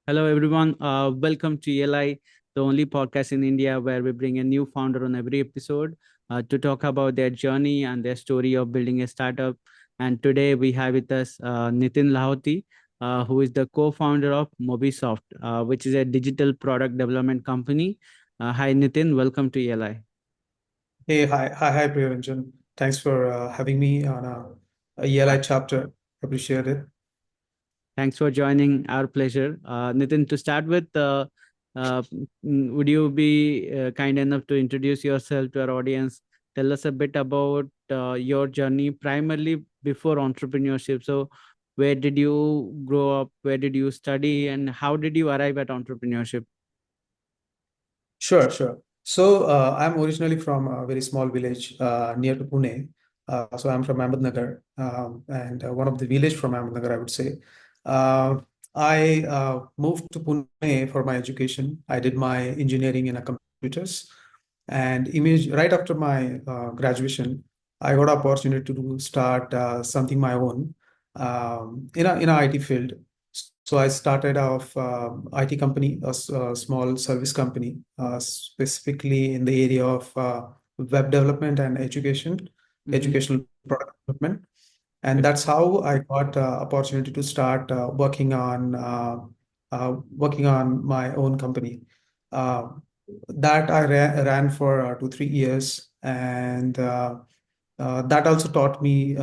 Hello, everyone. Welcome to ELI, the only podcast in India where we bring a new founder on every episode to talk about their journey and their story of building a startup. And today we have with us Nitin Lahoti, who is the co-founder of Mobisoft, which is a digital product development company. Hi, Nitin. Welcome to ELI. Hey, hi, Priyaranjan. Thanks for having me on a ELI chapter. Appreciate it. Thanks for joining. Our pleasure. Nitin, to start with, uh, would you be kind enough to introduce yourself to our audience? Tell us a bit about your journey, primarily before entrepreneurship. So, where did you grow up? Where did you study? And how did you arrive at entrepreneurship? Sure. So I'm originally from a very small village near to Pune. So I'm from Ahmednagar, and one of the village from Ahmednagar, I would say. Uh, I moved to Pune for my education. I did my engineering in a computers, and image right after my graduation, I got opportunity to start something my own in a IT field. So I started off IT company, a small service company, specifically in the area of web development and Mm-hmm. educational product development. And Okay. that's how I got opportunity to start working on my own company. Uh, that I ran for 2, 3 years, and that also taught me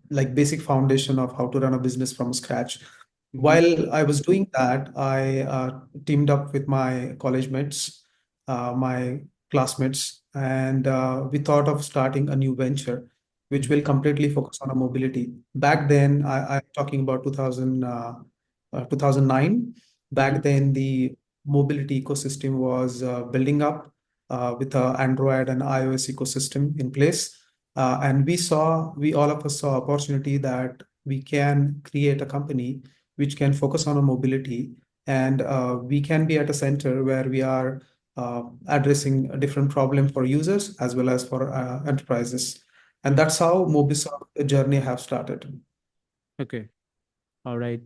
like basic foundation of how to run a business from scratch. Mm-hmm. While I was doing that, I teamed up with my college mates, my classmates, and we thought of starting a new venture, which will completely focus on a mobility. Back then, I'm talking about 2009. Mm-hmm. Back then, the mobility ecosystem was building up with a Android and iOS ecosystem in place. And we all of us saw opportunity that we can create a company which can focus on a mobility, and we can be at a center where we are addressing a different problem for users as well as for enterprises. And Mm-hmm. that's how Mobisoft journey have started. Okay. All right.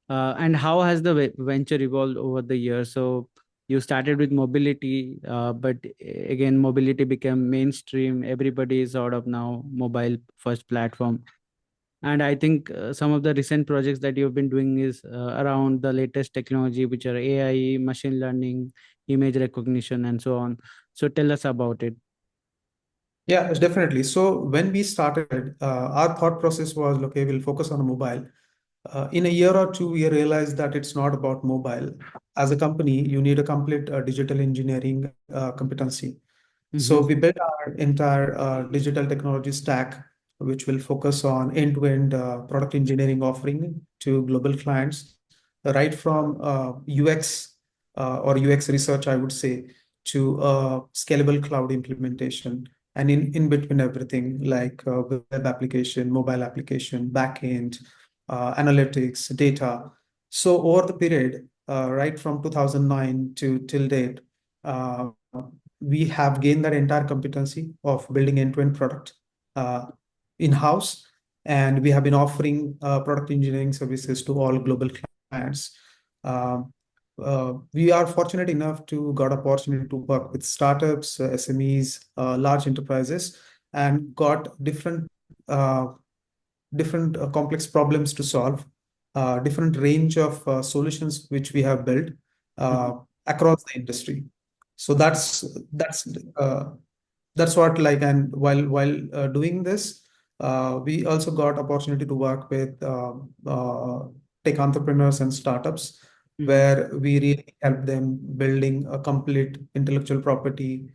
And how has the venture evolved over the years? So you started with mobility, but again, mobility became mainstream. Everybody is sort of now mobile first platform. And I think some of the recent projects that you've been doing is around the latest technology, which are AI, machine learning, image recognition, and so on. So tell us about it. Yeah, definitely. So when we started, our thought process was, okay, we'll focus on a mobile. In a year or two, we realized that it's not about mobile. As a company, you need a complete digital engineering competency. So Mm-hmm. we built our entire digital technology stack, which will focus on end-to-end product engineering offering to global clients, right from UX or UX research, I would say, to scalable cloud implementation, and in between everything like web application, mobile application, backend, analytics, data. So over the period, right from 2009 to till date, uh, we have gained that entire competency of building end-to-end product uh, in-house, and we have been offering product engineering services to all global clients. Um, we are fortunate enough to got opportunity to work with startups, SMEs, large enterprises, and got uh, different complex problems to solve, different range of solutions which we have built uh, Mm-hmm. across the industry. So Okay. that's uh, that's what like, and while doing this, we also got opportunity to work with tech entrepreneurs and startups, Mm-hmm. where we really help them building a complete intellectual property,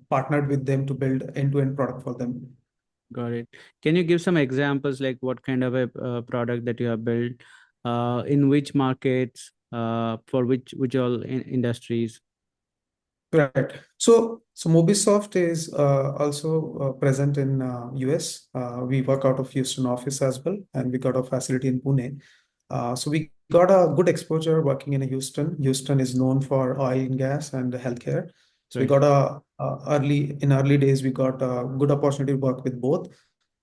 partnered with them to build end-to-end product for them. Got it. Can you give some examples, like what kind of a product that you have built, in which markets, for which all industries? Right. So Mobisoft is also present in US. We work out of Houston office as well, and we got a facility in Pune. So we got a good exposure working in Houston. Houston is known for oil and gas and healthcare. So we Right. got early days we got a good opportunity to work with both.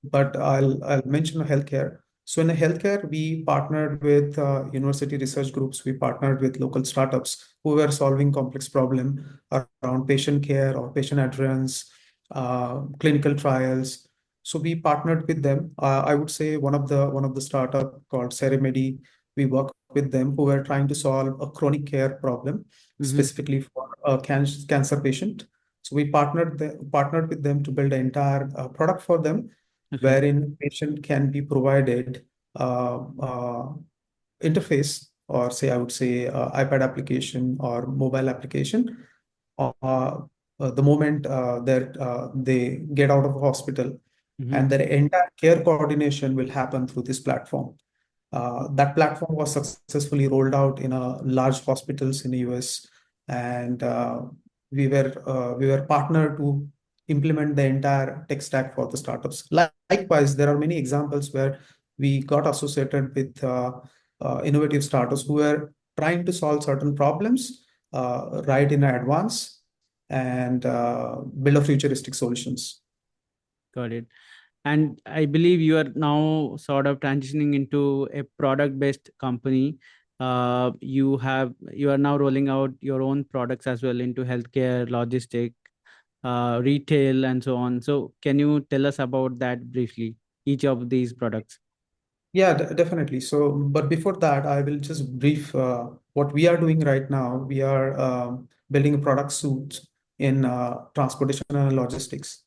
But I'll mention healthcare. So in the healthcare, we partnered with university research groups. We partnered with local startups who were solving complex problem around patient care or patient adherence, clinical trials. So we partnered with them. I would say one of the startup called Ceremedy. We work with them who were trying to solve a chronic care problem Mm-hmm. specifically for a cancer patient. So we partnered with them to build an entire product for them, Okay. wherein patient can be provided interface, or say I would say iPad application or mobile application the moment that they get out of hospital, Mm-hmm. and their entire care coordination will happen through this platform. That platform was successfully rolled out in a large hospitals in the US, and we were partnered to implement the entire tech stack for the startups. Likewise, there are many examples where we got associated with innovative startups who were trying to solve certain problems right in advance and build a futuristic solutions. Got it. And I believe you are now sort of transitioning into a product based company. You are now rolling out your own products as well into healthcare, logistic, retail, and so on. So can you tell us about that briefly, each of these products? Yeah, definitely. So, but before that, I will just brief what we are doing right now. We are building a product suite in transportation and logistics.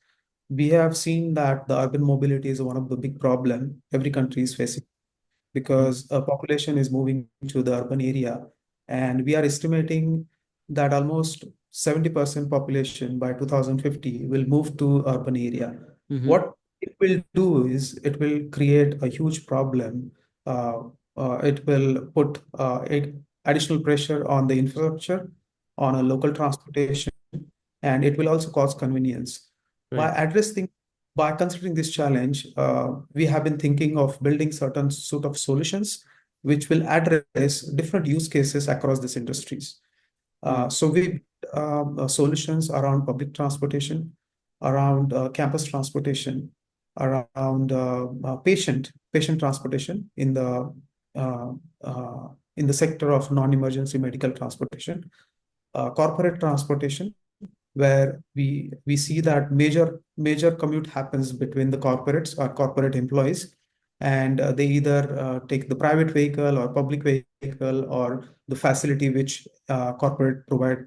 We have seen that the urban mobility is one of the big problem every country is facing, Mm-hmm. because a population is moving to the urban area, and we are estimating that almost 70% population by 2050 will move to urban area. Mm-hmm. What it will do is it will create a huge problem. Uh, it will put additional pressure on the infrastructure, on a local transportation, and it will also cause convenience. By Right. addressing by considering this challenge, we have been thinking of building certain sort of solutions which will address different use cases across these industries. Mm. So we solutions around public transportation, around campus transportation, around patient transportation uh, in the sector of non-emergency medical transportation, corporate transportation, where we see that major commute happens between the corporates or corporate employees, and they either take the private vehicle or public vehicle or the facility which corporate provide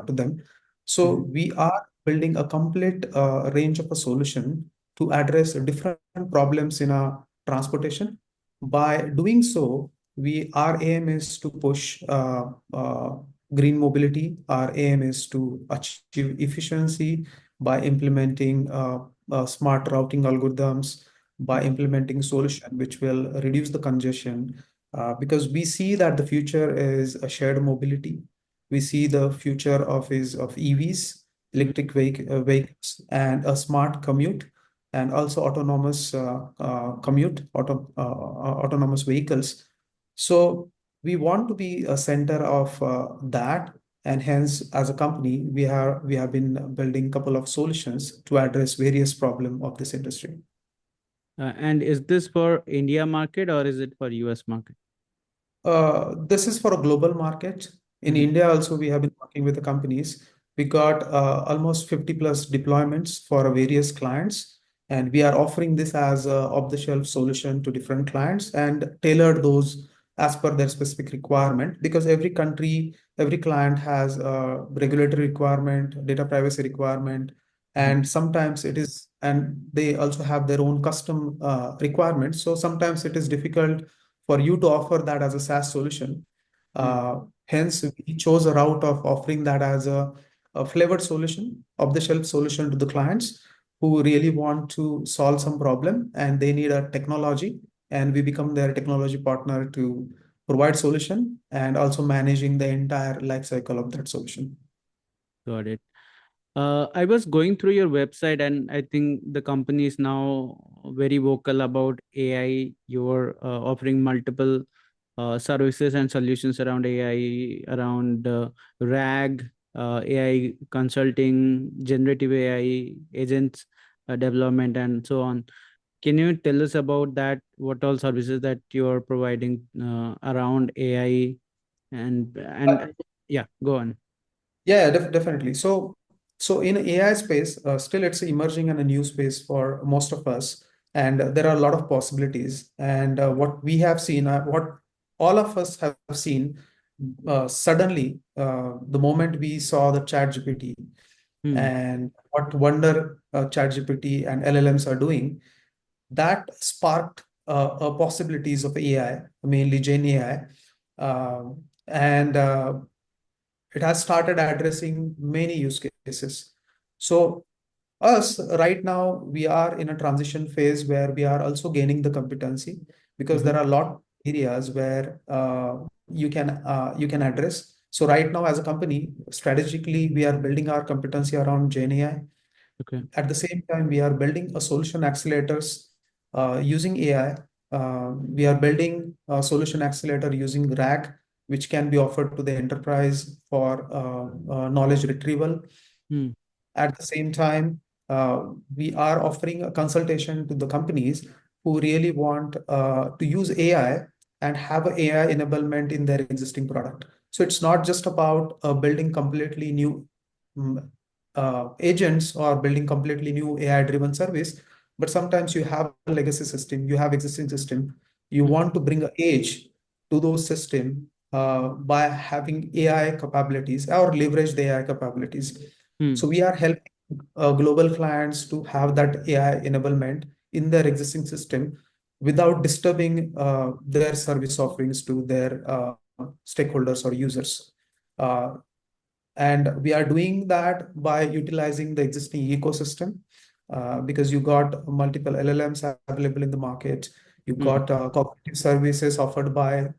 to them. So Mm-hmm. we are building a complete range of a solution to address different problems in a transportation. By doing so, our aim is to push green mobility. Our aim is to achieve efficiency by implementing smart routing algorithms, by implementing solution which will reduce the congestion. Because we see that the future is a shared mobility. We see the future of EVs, electric vehicles, and a smart commute, and also autonomous autonomous vehicles. So we want to be a center of that, and hence as a company we have been building a couple of solutions to address various problem of this industry. And is this for India market or is it for US market? This is for a global market. In Mm-hmm. India also, we have been working with the companies. We got almost 50 plus deployments for various clients, and we are offering this as a off-the-shelf solution to different clients and tailored those as per their specific requirement, because every country, every client has a regulatory requirement, data privacy requirement, and sometimes it is, and they also have their own custom requirements. So sometimes it is difficult for you to offer that as a SaaS solution. Mm-hmm. Hence, we chose a route of offering that as a flavored solution, off-the-shelf solution to the clients who really want to solve some problem and they need a technology, and we become their technology partner to provide solution and also managing the entire life cycle of that solution. Got it. I was going through your website, and I think the company is now very vocal about AI. You're offering multiple services and solutions around AI, around RAG, AI consulting, generative AI, agents development, and so on. Can you tell us about that? What all services that you are providing around AI and yeah, go on. Yeah, definitely. So in AI space, still it's emerging and a new space for most of us, and there are a lot of possibilities. And what we have seen, what all of us have seen, suddenly, the moment we saw the ChatGPT Hmm. and what wonder ChatGPT and LLMs are doing, that sparked possibilities of AI, mainly Gen AI, and it has started addressing many use cases. So us right now, we are in a transition phase where we are also gaining the competency, because Mm-hmm. there are a lot of areas where you can address. So right now, as a company, strategically, we are building our competency around Gen AI. Okay. At the same time, we are building a solution accelerators using AI. We are building a solution accelerator using RAG, which can be offered to the enterprise for knowledge retrieval. Hmm. At the same time, we are offering a consultation to the companies who really want to use AI and have a AI enablement in their existing product. So it's not just about building completely new mm, agents or building completely new AI-driven service, but sometimes you have a legacy system, you have existing system, you Hmm. want to bring a edge to those system by having AI capabilities or leverage the AI capabilities. Hmm. So we are helping global clients to have that AI enablement in their existing system without disturbing their service offerings to their stakeholders or users. Uh, and we are doing that by utilizing the existing ecosystem, because you got multiple LLMs available in the market. You Hmm. got cognitive services offered by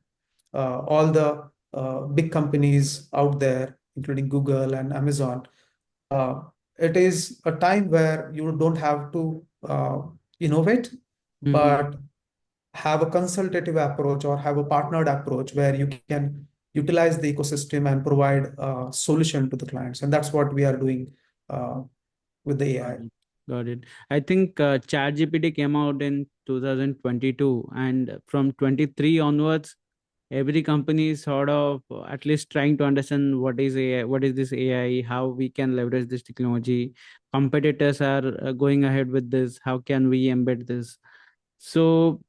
all the big companies out there, including Google and Amazon. uh, it is a time where you don't have to innovate, Hmm. but have a consultative approach or have a partnered approach where you can utilize the ecosystem and provide a solution to the clients. And that's what we are doing uh, with the Got AI. it. Got it. I think ChatGPT came out in 2022, and from 23 onwards, every company is sort of at least trying to understand what is AI, what is this AI, how we can leverage this technology. Competitors are going ahead with this. How can we embed this? So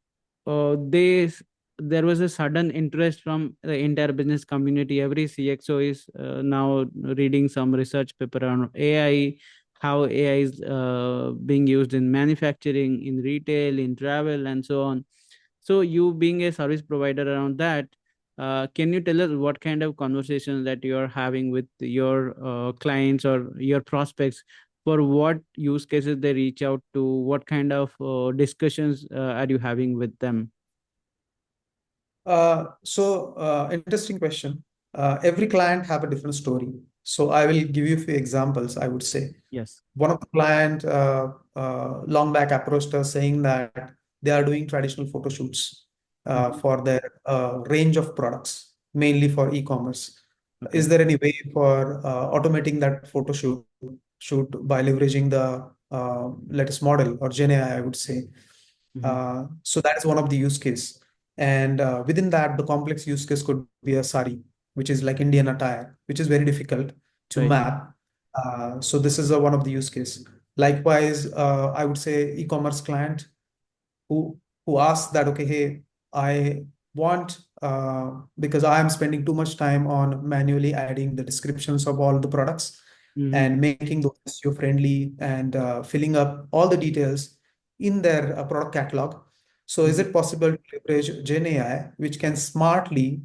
there was a sudden interest from the entire business community. Every CXO is now reading some research paper on AI, how AI is being used in manufacturing, in retail, in travel, and so on. So you being a service provider around that, can you tell us what kind of conversations that you are having with your clients or your prospects? For what use cases they reach out to? What kind of discussions are you having with them? Interesting question. Every client have a different story. So I will give you a few examples, I would say. Yes. One of the client long back approached us saying that they are doing traditional photo shoots Mhm. for their range of products, mainly for e-commerce. Is Okay. there any way for automating that shoot by leveraging the latest model or Gen AI, I would say? Hmm. So that is one of the use case. And within that, the complex use case could be a sari, which is like Indian attire, which is very difficult to Right. map. So this is one of the use case. Likewise, I would say e-commerce client who asks that, okay, hey, I want because I am spending too much time on manually adding the descriptions of all the products Hmm. and making those SEO friendly and filling up all the details in their product catalog. So is Hmm. it possible to leverage Gen AI, which can smartly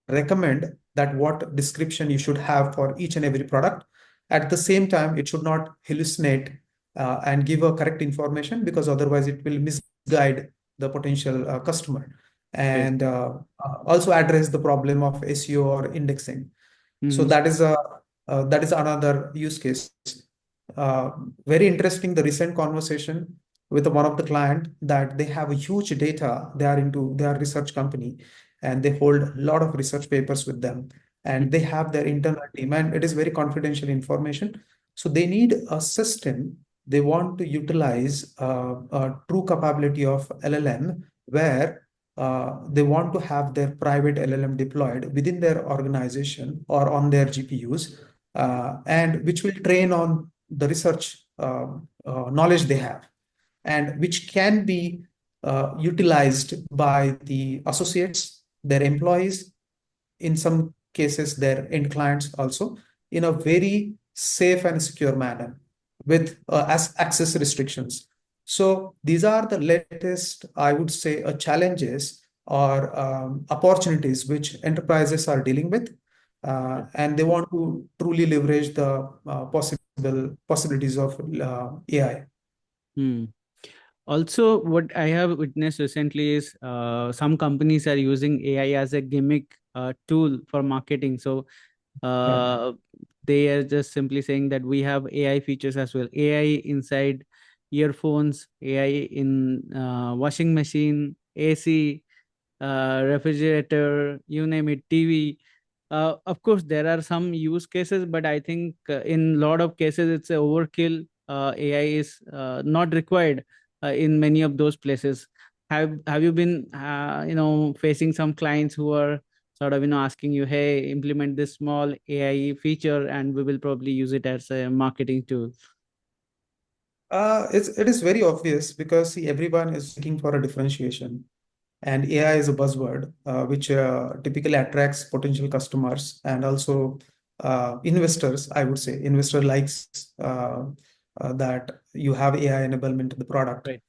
recommend that what description you should have for each and every product? At the same time, it should not hallucinate and give a correct information, because otherwise it will misguide the potential customer, Right. and also address the problem of SEO or indexing. So Hmm. that is another use case. Uh, Very interesting. The recent conversation with one of the client that they have a huge data. They are research company, and they hold a lot of research papers with them, and they have their internal team, and it is very confidential information. So they need a system they want to utilize true capability of LLM, where they want to have their private LLM deployed within their organization or on their GPUs, and which will train on the research knowledge they have, and which can be utilized by the associates, their employees, in some cases their end clients also, in a very safe and secure manner with as access restrictions. So these are the latest, I would say, challenges or opportunities which enterprises are dealing with, and they want to truly leverage the possibilities of AI. Hmm. Also, what I have witnessed recently is some companies are using AI as a gimmick tool for marketing. So Yeah. uh, they are just simply saying that we have AI features as well. AI inside earphones, AI in washing machine, AC, refrigerator, you name it, TV. Of course, there are some use cases, but I think in a lot of cases it's a overkill. AI is not required in many of those places. Have you been facing some clients who are sort of asking you, hey, implement this small AI feature and we will probably use it as a marketing tool? It is very obvious because see, everyone is looking for a differentiation, and AI is a buzzword which typically attracts potential customers and also investors. I would say investor likes that you have AI enablement in the product. Right.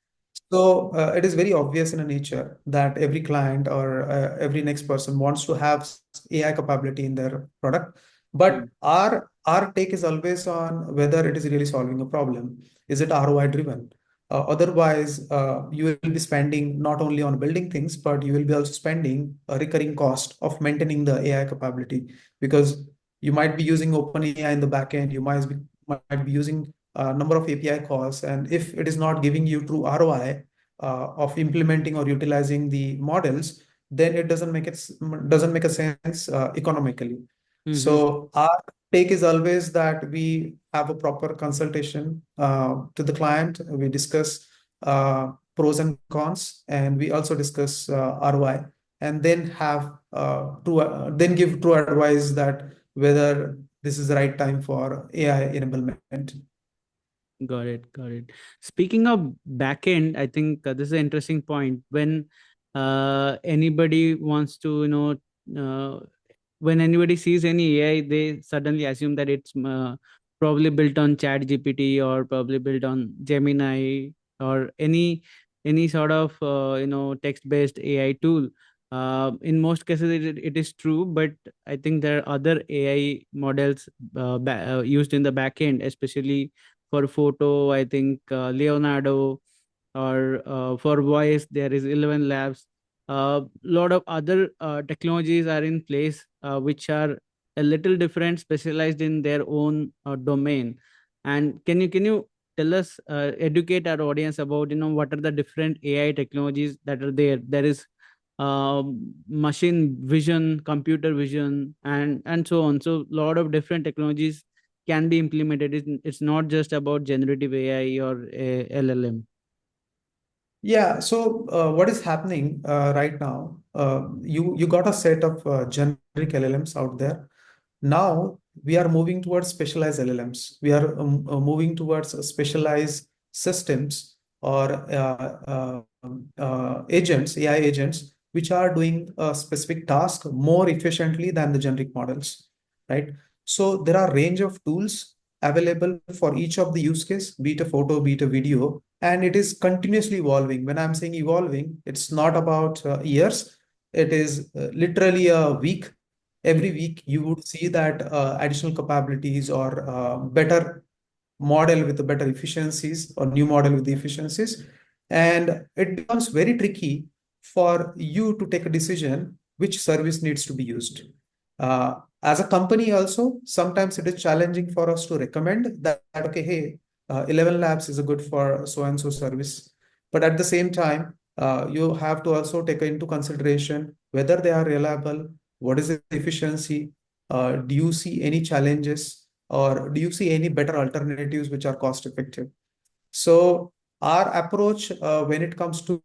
So it is very obvious in a nature that every client or every next person wants to have AI capability in their product. But Mm. our take is always on whether it is really solving a problem. Is it ROI driven? Otherwise, you will be spending not only on building things, but you will be also spending a recurring cost of maintaining the AI capability, because you might be using OpenAI in the backend, you might be using a number of API calls, and if it is not giving you true ROI of implementing or utilizing the models, then it doesn't make a sense economically. Mm-hmm. So our take is always that we have a proper consultation to the client. We discuss pros and cons, and we also discuss ROI, and then then give true advice that whether this is the right time for AI enablement. Got it. Got it. Speaking of backend, I think this is an interesting point. When anybody wants to, when anybody sees any AI, they suddenly assume that it's probably built on ChatGPT or probably built on Gemini or any sort of text-based AI tool. In most cases, it is true, but I think there are other AI models used in the backend, especially for photo. I think Leonardo, or for voice there is 11 labs. A lot of other technologies are in place which are a little different, specialized in their own domain. And can you tell us, educate our audience about what are the different AI technologies that are there? There is machine vision, computer vision, and so on. So a lot of different technologies can be implemented. It's not just about generative AI or LLM. Yeah, so what is happening right now? You got a set of generic LLMs out there. Now we are moving towards specialized LLMs. We are moving towards specialized systems or agents, AI agents, which are doing a specific task more efficiently than the generic models, right? So there are range of tools available for each of the use case, be it a photo, be it a video, and it is continuously evolving. When I'm saying evolving, it's not about years. It is literally a week. Every week you would see that additional capabilities or better model with the better efficiencies or new model with the efficiencies, and it becomes very tricky for you to take a decision which service needs to be used. As a company also, sometimes it is challenging for us to recommend that okay, hey, 11 labs is a good for so and so service, but at the same time you have to also take into consideration whether they are reliable, what is the efficiency, do you see any challenges, or do you see any better alternatives which are cost effective? So our approach when it comes to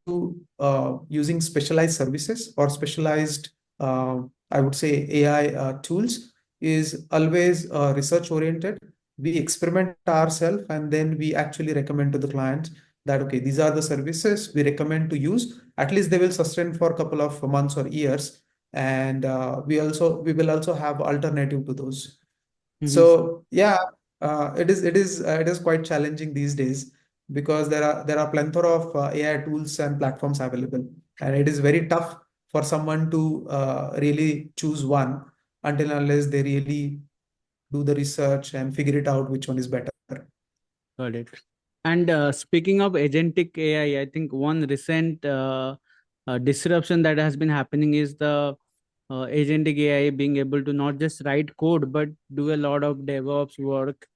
using specialized services or specialized, I would say, AI tools is always research oriented. We experiment ourselves and then we actually recommend to the clients that, okay, these are the services we recommend to use. At least they will sustain for a couple of months or years. And we will also have alternative to those. Mhm. So yeah, it is quite challenging these days because there are plethora of AI tools and platforms available, and it is very tough for someone to really choose one until unless they really do the research and figure it out which one is better. Got it. And speaking of agentic AI, I think one recent disruption that has been happening is the agentic AI being able to not just write code, but do a lot of DevOps work,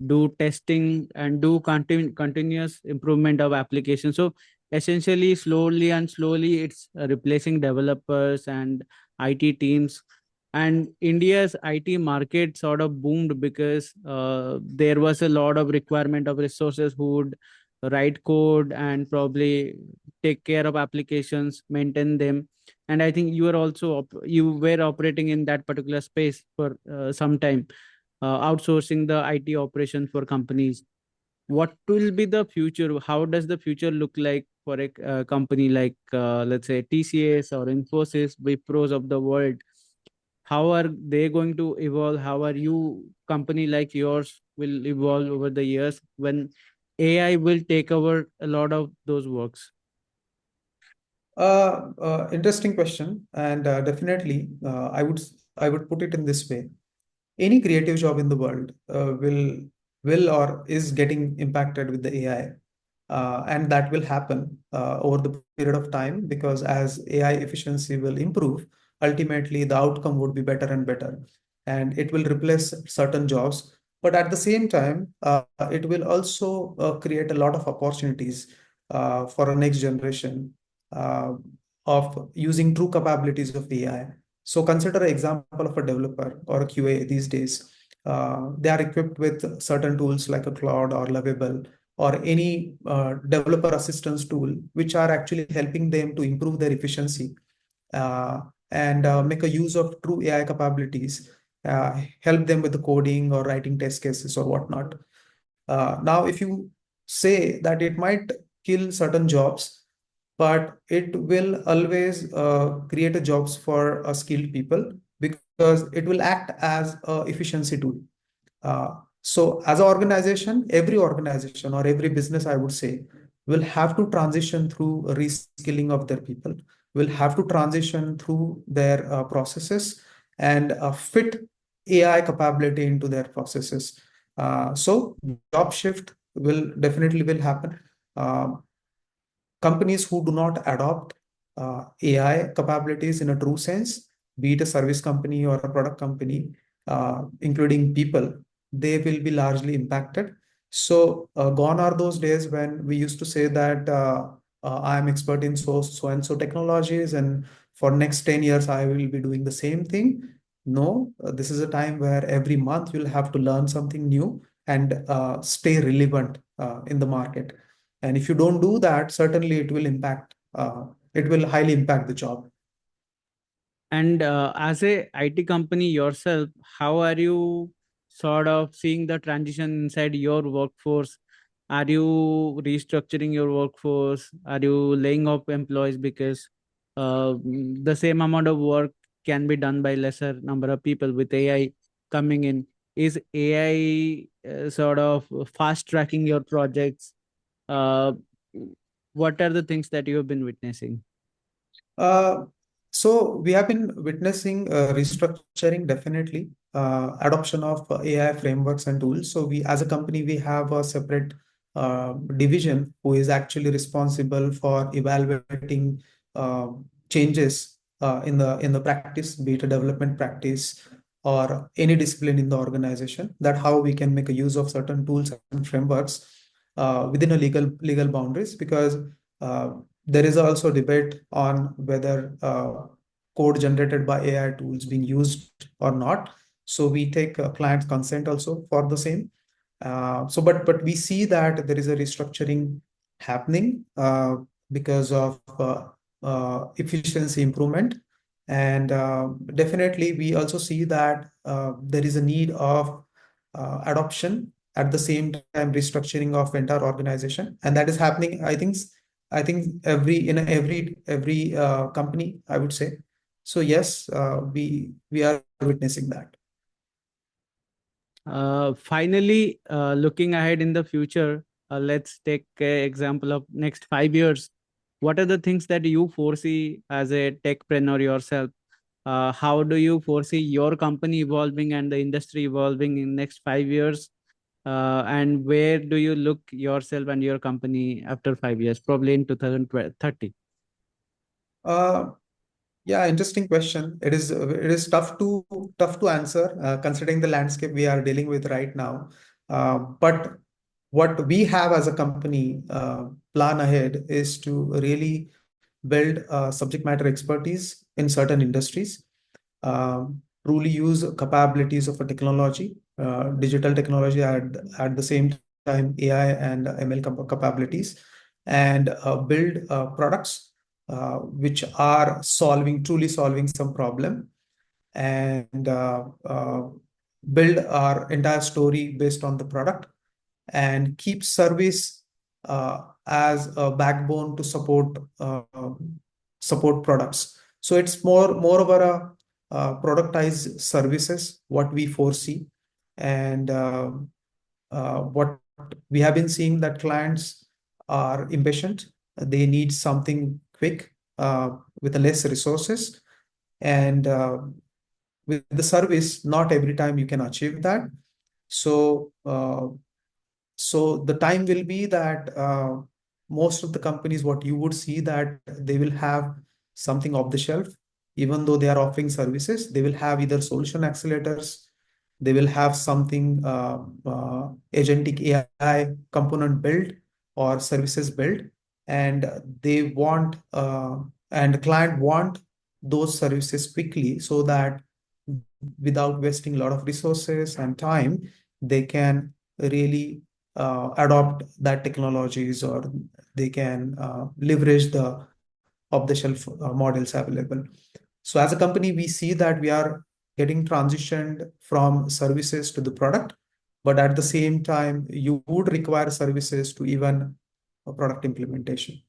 do testing, and do continuous improvement of applications. So essentially, slowly, it's replacing developers and IT teams. And India's IT market sort of boomed because there was a lot of requirement of resources who would write code and probably take care of applications, maintain them. And I think you were operating in that particular space for some time, outsourcing the IT operations for companies. What will be the future? How does the future look like for a company like, let's say, TCS or Infosys, Wipros of the world? How are they going to evolve? How are you company like yours will evolve over the years when AI will take over a lot of those works? Interesting question, and definitely, I would put it in this way: any creative job in the world will or is getting impacted with the AI, and that will happen over the period of time because as AI efficiency will improve, ultimately the outcome would be better and better, and it will replace certain jobs. But at the same time, it will also create a lot of opportunities for a next generation uh, of using true capabilities of AI. So consider an example of a developer or a QA these days. They are equipped with certain tools like a Claude or Lovable or any developer assistance tool, which are actually helping them to improve their efficiency and make a use of true AI capabilities, help them with the coding or writing test cases or whatnot. Now, if you say that it might kill certain jobs, but it will always create a jobs for skilled people because it will act as a efficiency tool. So as an organization, every organization or every business, I would say, will have to transition through reskilling of their people, will have to transition through their processes and fit AI capability into their processes. So job shift will definitely will happen. Um, Companies who do not adopt AI capabilities in a true sense, be it a service company or a product company, including people, they will be largely impacted. So gone are those days when we used to say that I am expert in so and so technologies, and for next 10 years I will be doing the same thing. No, this is a time where every month you'll have to learn something new and stay relevant in the market. And if you don't do that, certainly it will highly impact the job. And as a IT company yourself, how are you sort of seeing the transition inside your workforce? Are you restructuring your workforce? Are you laying off employees because the same amount of work can be done by lesser number of people with AI coming in? Is AI sort of fast tracking your projects? Uh, what are the things that you have been witnessing? Uh, so we have been witnessing restructuring definitely, adoption of AI frameworks and tools. So we, as a company, we have a separate division who is actually responsible for evaluating uh, changes in the practice, be it a development practice or any discipline in the organization. That how we can make a use of certain tools and frameworks within a legal boundaries because. Uh, there is also debate on whether code generated by AI tools being used or not. So we take client consent also for the same. But we see that there is a restructuring happening because of efficiency improvement. And definitely, we also see that there is a need of adoption at the same time restructuring of entire organization, and that is happening. I think every company, I would say. So yes, we are witnessing that. Finally, looking ahead in the future, let's take an example of next 5 years. What are the things that you foresee as a techpreneur yourself? How do you foresee your company evolving and the industry evolving in next 5 years? And where do you look yourself and your company after 5 years, probably in 2030? Uh, Yeah, interesting question. It is tough to answer considering the landscape we are dealing with right now. But what we have as a company plan ahead is to really build subject matter expertise in certain industries, truly use capabilities of a technology, digital technology at the same time AI and ML capabilities, and build products which are truly solving some problem, and build our entire story based on the product, and keep service as a backbone to support products. So it's more of productized services what we foresee. And what we have been seeing that clients are impatient. They need something quick with less resources. And with the service, not every time you can achieve that. So the time will be that most of the companies, what you would see, that they will have something off the shelf. Even though they are offering services, they will have either solution accelerators, they will have something agentic AI component built or services built, and they want and the client want those services quickly, so that without wasting a lot of resources and time, they can really adopt that technologies, or they can leverage the off-the-shelf models available. So as a company, we see that we are getting transitioned from services to the product, but at the same time, you would require services to even a product implementation.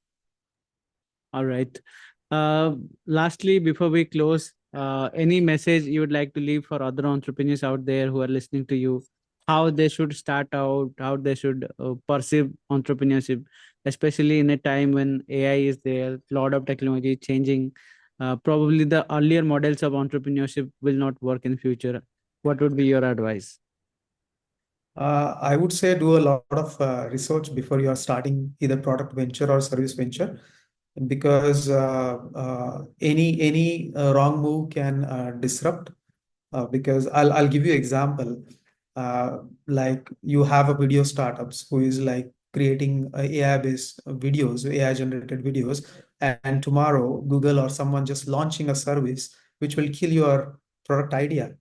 All right. Uh, Lastly, before we close, any message you would like to leave for other entrepreneurs out there who are listening to you, how they should start out, how they should perceive entrepreneurship, especially in a time when AI is there, a lot of technology is changing. Probably the earlier models of entrepreneurship will not work in future. What would be your advice? I would say do a lot of research before you are starting either product venture or service venture, because any wrong move can disrupt. Because I'll give you example. Like, you have a video startups who is like creating AI based videos, AI generated videos, and tomorrow Google or someone just launching a service which will kill your product idea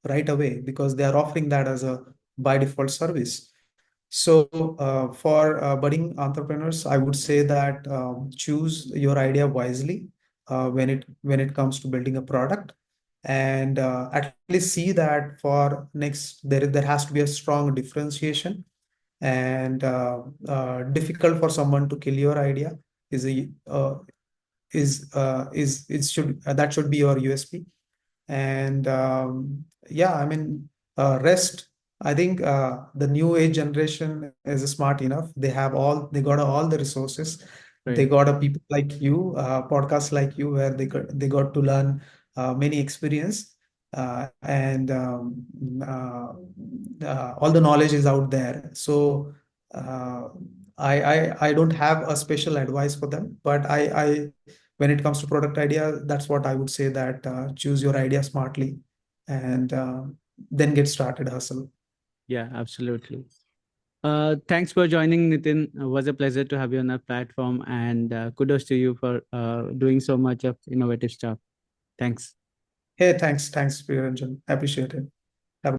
right away, because they are offering that as a by default service. So for budding entrepreneurs, I would say that choose your idea wisely when it comes to building a product, and at least see that for next there has to be a strong differentiation, and difficult for someone to kill your idea is a is it should that should be your USP. And yeah, I mean, rest. I think the new age generation is smart enough. They got all the resources. They Right. got a people like you, podcasts like you, where they got to learn many experience, and all the knowledge is out there. So uh, I don't have a special advice for them, but I when it comes to product idea, that's what I would say, that choose your idea smartly, and then get started hustle. Yeah, absolutely. Thanks for joining, Nitin. It was a pleasure to have you on our platform, and kudos to you for doing so much of innovative stuff. Thanks. Hey, thanks, Priyaranjan. I appreciate it.